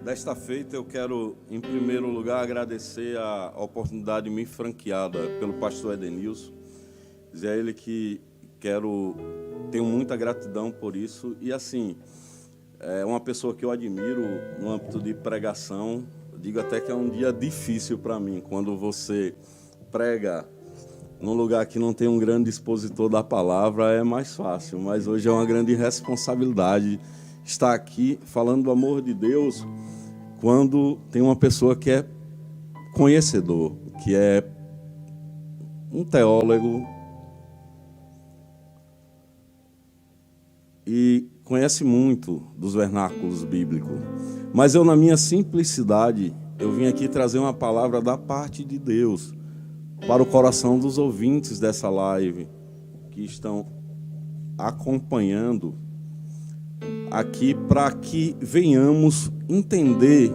Desta feita, eu quero, em primeiro lugar, agradecer a oportunidade me franqueada pelo pastor Edenilson. Dizer a ele que tenho muita gratidão por isso. E, assim, é uma pessoa que eu admiro no âmbito de pregação. Digo até que é um dia difícil para mim, quando você prega num lugar que não tem um grande expositor da palavra, é mais fácil. Mas hoje é uma grande responsabilidade estar aqui falando do amor de Deus, quando tem uma pessoa que é conhecedor, que é um teólogo e conhece muito dos vernáculos bíblicos. Mas eu, na minha simplicidade, eu vim aqui trazer uma palavra da parte de Deus para o coração dos ouvintes dessa live, que estão acompanhando aqui, para que venhamos entender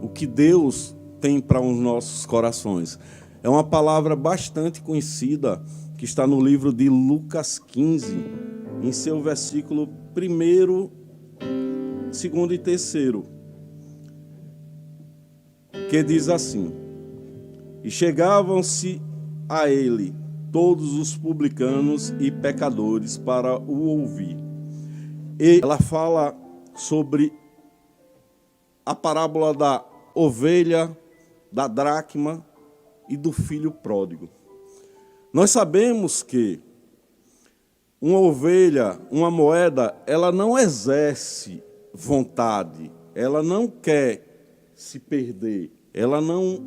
o que Deus tem para os nossos corações. É uma palavra bastante conhecida, que está no livro de Lucas 15, em seu versículo 1º, 2º e 3º, que diz assim: E chegavam-se a ele todos os publicanos e pecadores para o ouvir. E ela fala sobre a parábola da ovelha, da dracma e do filho pródigo. Nós sabemos que uma ovelha, uma moeda, ela não exerce vontade, ela não quer se perder, ela não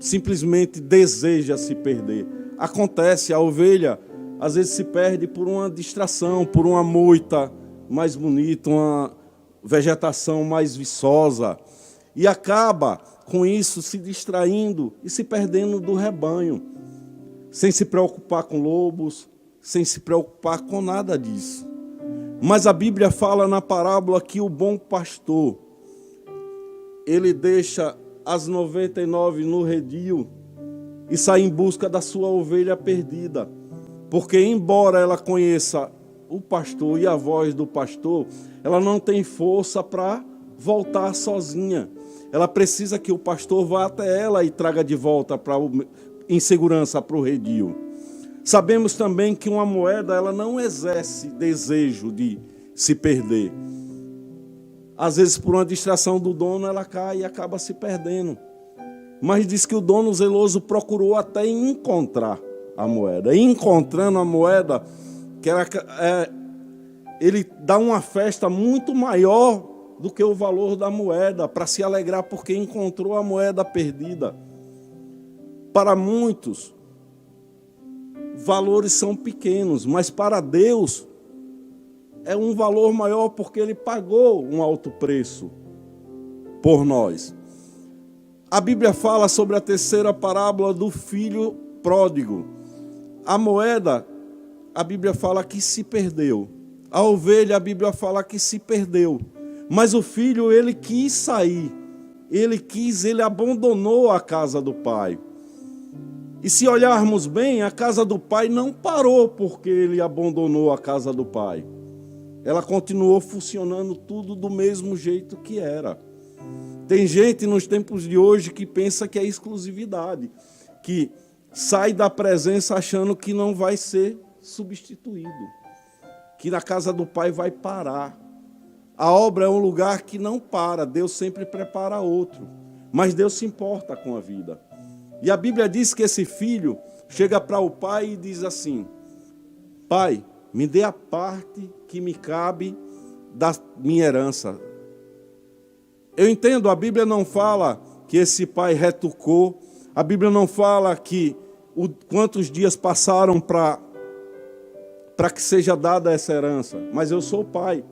simplesmente deseja se perder. Acontece, a ovelha às vezes se perde por uma distração, por uma moita mais bonita, uma vegetação mais viçosa, e acaba com isso se distraindo e se perdendo do rebanho, sem se preocupar com lobos, sem se preocupar com nada disso. Mas a Bíblia fala na parábola que o bom pastor, ele deixa as 99 no redil e sai em busca da sua ovelha perdida. Porque embora ela conheça o pastor e a voz do pastor, ela não tem força para voltar sozinha. Ela precisa que o pastor vá até ela e traga de volta em segurança para o redil. Sabemos também que uma moeda, ela não exerce desejo de se perder. Às vezes, por uma distração do dono, ela cai e acaba se perdendo. Mas diz que o dono zeloso procurou até encontrar a moeda. E encontrando a moeda, ele dá uma festa muito maior do que o valor da moeda, para se alegrar porque encontrou a moeda perdida. Para muitos, valores são pequenos, mas para Deus é um valor maior, porque Ele pagou um alto preço por nós. A Bíblia fala sobre a terceira parábola do filho pródigo. A moeda, a Bíblia fala que se perdeu. A ovelha, a Bíblia fala que se perdeu. Mas o filho, ele quis sair. Ele abandonou a casa do pai. E se olharmos bem, a casa do pai não parou porque ele abandonou a casa do pai. Ela continuou funcionando tudo do mesmo jeito que era. Tem gente nos tempos de hoje que pensa que é exclusividade, que sai da presença achando que não vai ser substituído, que na casa do pai vai parar. A obra é um lugar que não para, Deus sempre prepara outro, mas Deus se importa com a vida. E a Bíblia diz que esse filho chega para o pai e diz assim: Pai, me dê a parte que me cabe da minha herança. Eu entendo, a Bíblia não fala que esse pai retrucou, a Bíblia não fala que quantos dias passaram para que seja dada essa herança, mas eu sou pai.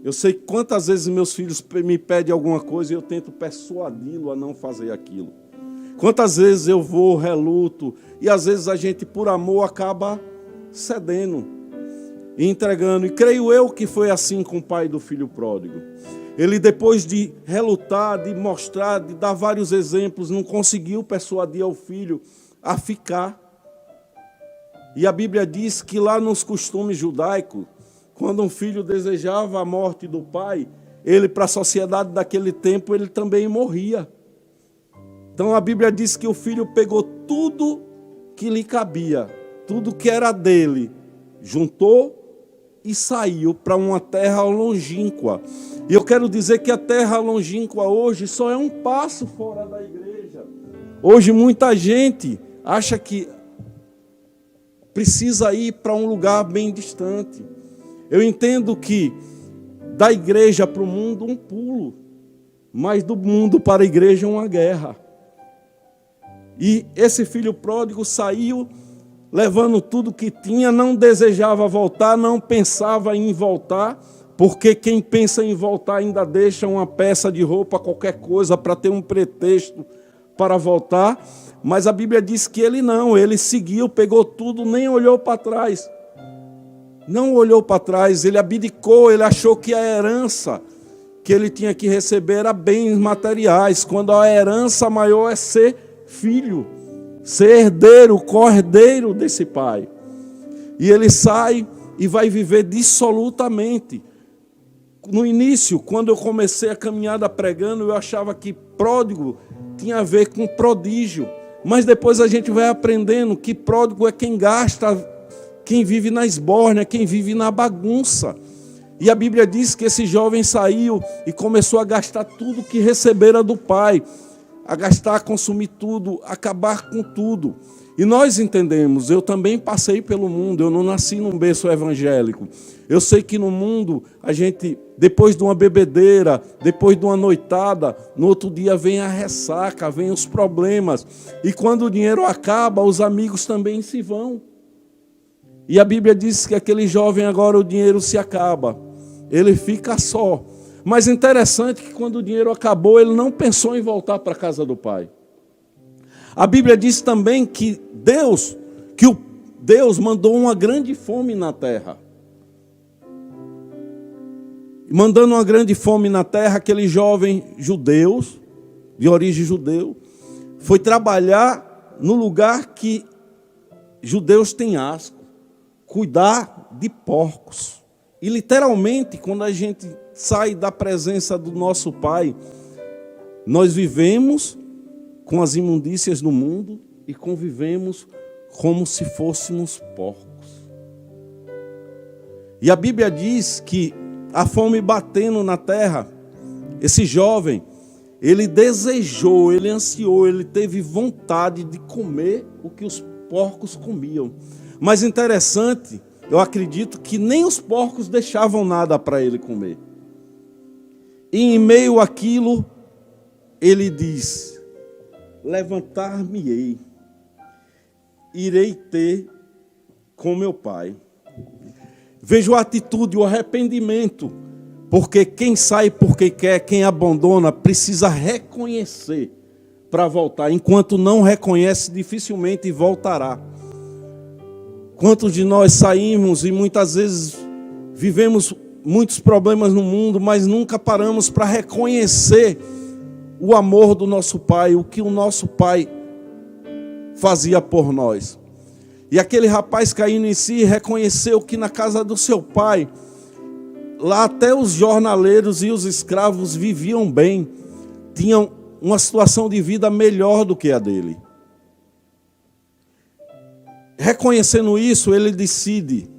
Eu sei quantas vezes meus filhos me pedem alguma coisa e eu tento persuadi-lo a não fazer aquilo. Quantas vezes eu reluto, e às vezes a gente, por amor, acaba cedendo e entregando. E creio eu que foi assim com o pai do filho pródigo. Ele, depois de relutar, de mostrar, de dar vários exemplos, não conseguiu persuadir ao filho a ficar. E a Bíblia diz que lá nos costumes judaicos, quando um filho desejava a morte do pai, ele para a sociedade daquele tempo, ele também morria. Então a Bíblia diz que o filho pegou tudo que lhe cabia, tudo que era dele, juntou e saiu para uma terra longínqua. E eu quero dizer que a terra longínqua hoje só é um passo fora da igreja. Hoje muita gente acha que precisa ir para um lugar bem distante. Eu entendo que da igreja para o mundo um pulo, mas do mundo para a igreja uma guerra. E esse filho pródigo saiu levando tudo que tinha, não desejava voltar, não pensava em voltar, porque quem pensa em voltar ainda deixa uma peça de roupa, qualquer coisa, para ter um pretexto para voltar. Mas a Bíblia diz que ele não, ele seguiu, pegou tudo, nem olhou para trás. Não olhou para trás, ele abdicou, ele achou que a herança que ele tinha que receber era bens materiais, quando a herança maior é ser filho, ser herdeiro, cordeiro desse pai. E ele sai e vai viver dissolutamente. No início, quando eu comecei a caminhada pregando, eu achava que pródigo tinha a ver com prodígio. Mas depois a gente vai aprendendo que pródigo é quem gasta, quem vive na esbórnia, quem vive na bagunça. E a Bíblia diz que esse jovem saiu e começou a gastar tudo que recebera do pai. A gastar, a consumir tudo, acabar com tudo. E nós entendemos, eu também passei pelo mundo, eu não nasci num berço evangélico. Eu sei que no mundo, a gente, depois de uma bebedeira, depois de uma noitada, no outro dia vem a ressaca, vem os problemas. E quando o dinheiro acaba, os amigos também se vão. E a Bíblia diz que aquele jovem agora o dinheiro se acaba, ele fica só. Mas interessante que quando o dinheiro acabou, ele não pensou em voltar para a casa do pai. A Bíblia diz também que Deus mandou uma grande fome na terra. Mandando uma grande fome na terra, aquele jovem judeu, de origem judeu, foi trabalhar no lugar que judeus têm asco, cuidar de porcos. E literalmente, quando a gente sai da presença do nosso Pai, nós vivemos com as imundícias do mundo e convivemos como se fôssemos porcos. E a Bíblia diz que a fome batendo na terra, esse jovem, ele desejou, ele ansiou, ele teve vontade de comer o que os porcos comiam. Mas interessante, eu acredito que nem os porcos deixavam nada para ele comer. E em meio àquilo, ele diz: levantar-me-ei, irei ter com meu pai. Vejo a atitude, o arrependimento, porque quem sai porque quer, quem abandona, precisa reconhecer para voltar. Enquanto não reconhece, dificilmente voltará. Quantos de nós saímos e muitas vezes vivemos muitos problemas no mundo, mas nunca paramos para reconhecer o amor do nosso Pai, o que o nosso Pai fazia por nós. E aquele rapaz caindo em si reconheceu que na casa do seu pai, lá até os jornaleiros e os escravos viviam bem, tinham uma situação de vida melhor do que a dele. Reconhecendo isso, ele decide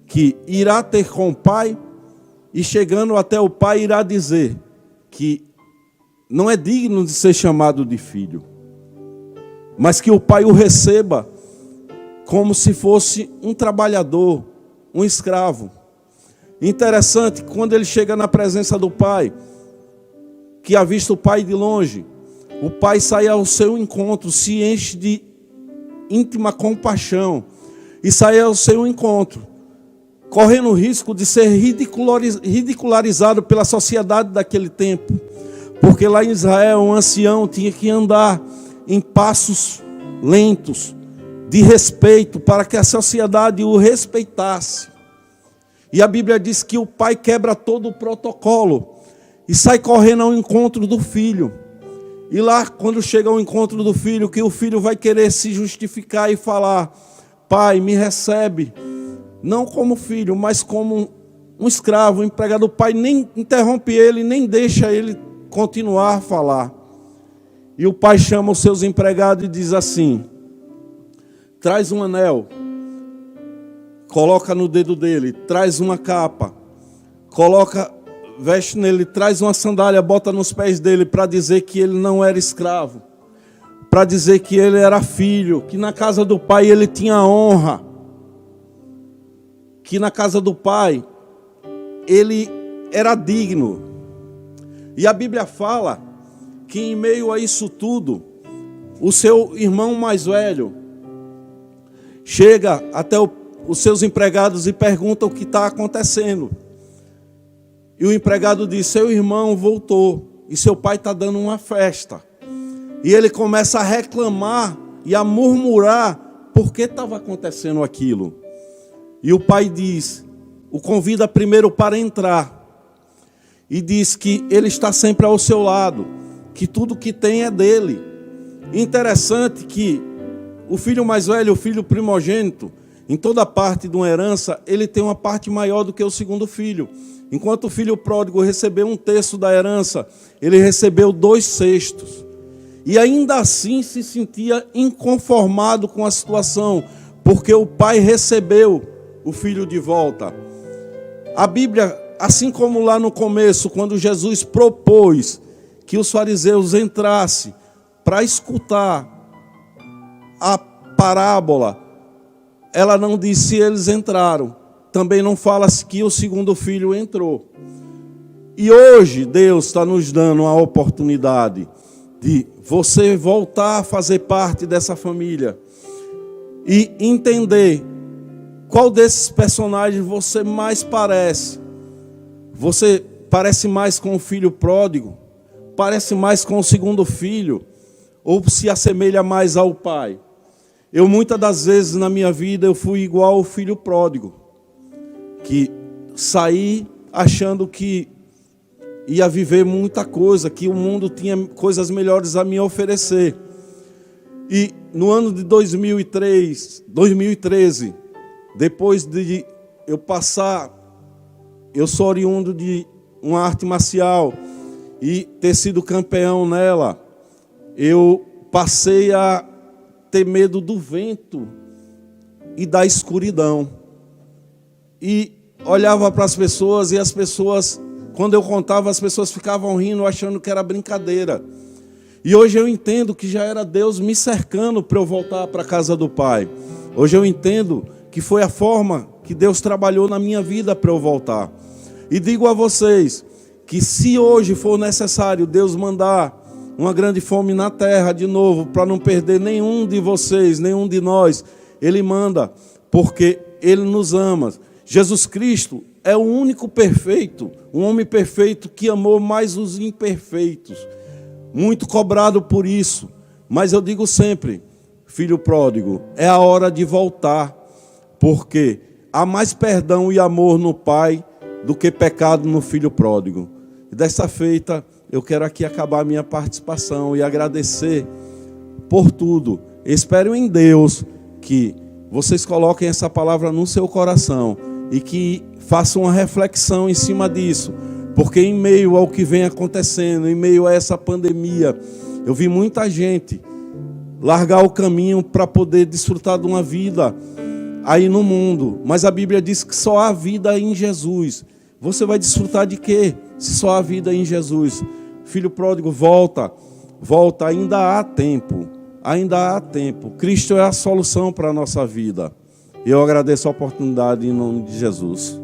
que irá ter com o pai, e chegando até o pai irá dizer que não é digno de ser chamado de filho, mas que o pai o receba como se fosse um trabalhador, um escravo. Interessante, quando ele chega na presença do pai, que avista o pai de longe, o pai sai ao seu encontro, se enche de íntima compaixão e sai ao seu encontro, correndo o risco de ser ridicularizado pela sociedade daquele tempo, porque lá em Israel um ancião tinha que andar em passos lentos, de respeito, para que a sociedade o respeitasse. E a Bíblia diz que o pai quebra todo o protocolo e sai correndo ao encontro do filho. E lá, quando chega ao encontro do filho, que o filho vai querer se justificar e falar: pai, me recebe, não como filho, mas como um escravo, um empregado. O pai nem interrompe ele, nem deixa ele continuar a falar. E o pai chama os seus empregados e diz assim: traz um anel, coloca no dedo dele, traz uma capa, veste nele, traz uma sandália, bota nos pés dele, para dizer que ele não era escravo, para dizer que ele era filho, que na casa do pai ele tinha honra, que na casa do pai ele era digno. E a Bíblia fala que em meio a isso tudo, o seu irmão mais velho chega até os seus empregados e pergunta o que está acontecendo. E o empregado diz: seu irmão voltou e seu pai está dando uma festa. E ele começa a reclamar e a murmurar por que estava acontecendo aquilo. E o pai o convida primeiro para entrar e diz que ele está sempre ao seu lado, que tudo que tem é dele. Interessante que o filho mais velho, o filho primogênito, em toda parte de uma herança, ele tem uma parte maior do que o segundo filho. Enquanto o filho pródigo recebeu 1/3 da herança, ele recebeu 2/6. E ainda assim se sentia inconformado com a situação, porque o pai recebeu o filho de volta. A Bíblia, assim como lá no começo, quando Jesus propôs que os fariseus entrassem para escutar a parábola, ela não diz se eles entraram. Também não fala que o segundo filho entrou. E hoje Deus está nos dando a oportunidade de você voltar a fazer parte dessa família e entender qual desses personagens você mais parece. Você parece mais com o filho pródigo? Parece mais com o segundo filho? Ou se assemelha mais ao pai? Eu muitas das vezes na minha vida eu fui igual ao filho pródigo, que saí achando que ia viver muita coisa, que o mundo tinha coisas melhores a me oferecer. E no ano de 2013, depois de eu passar, eu sou oriundo de uma arte marcial e ter sido campeão nela, eu passei a ter medo do vento e da escuridão. E olhava para as pessoas e as pessoas, quando eu contava, as pessoas ficavam rindo, achando que era brincadeira. E hoje eu entendo que já era Deus me cercando para eu voltar para a casa do Pai. Hoje eu entendo que foi a forma que Deus trabalhou na minha vida para eu voltar. E digo a vocês que se hoje for necessário Deus mandar uma grande fome na terra de novo, para não perder nenhum de vocês, nenhum de nós, Ele manda, porque Ele nos ama. Jesus Cristo é o único perfeito, um homem perfeito que amou mais os imperfeitos. Muito cobrado por isso, mas eu digo sempre, filho pródigo, é a hora de voltar, porque há mais perdão e amor no Pai do que pecado no filho pródigo. E dessa feita, eu quero aqui acabar a minha participação e agradecer por tudo. Espero em Deus que vocês coloquem essa palavra no seu coração e que façam uma reflexão em cima disso, porque em meio ao que vem acontecendo, em meio a essa pandemia, eu vi muita gente largar o caminho para poder desfrutar de uma vida aí no mundo, mas a Bíblia diz que só há vida em Jesus. Você vai desfrutar de quê? Se só há vida em Jesus. Filho pródigo, volta, ainda há tempo, Cristo é a solução para a nossa vida. Eu agradeço a oportunidade em nome de Jesus.